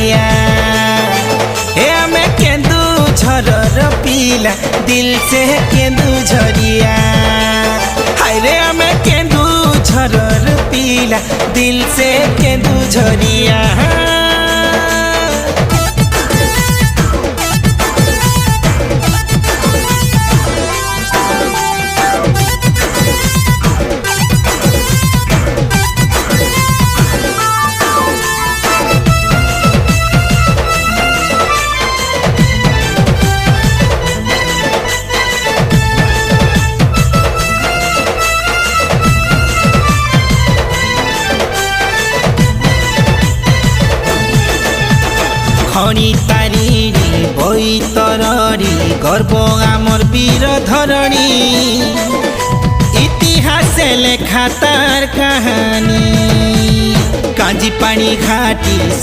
झरिया हे आमे केन्दुझरर पिला दिल से केन्दुझरिया हाय रे आमे केन्दुझरर पिला दिल से केन्दुझरिया खणी तारिणी बैतरणी गर्व आमर वीर धरणी इतिहासे लेखा तार कहानी कांजी पानी घाटी।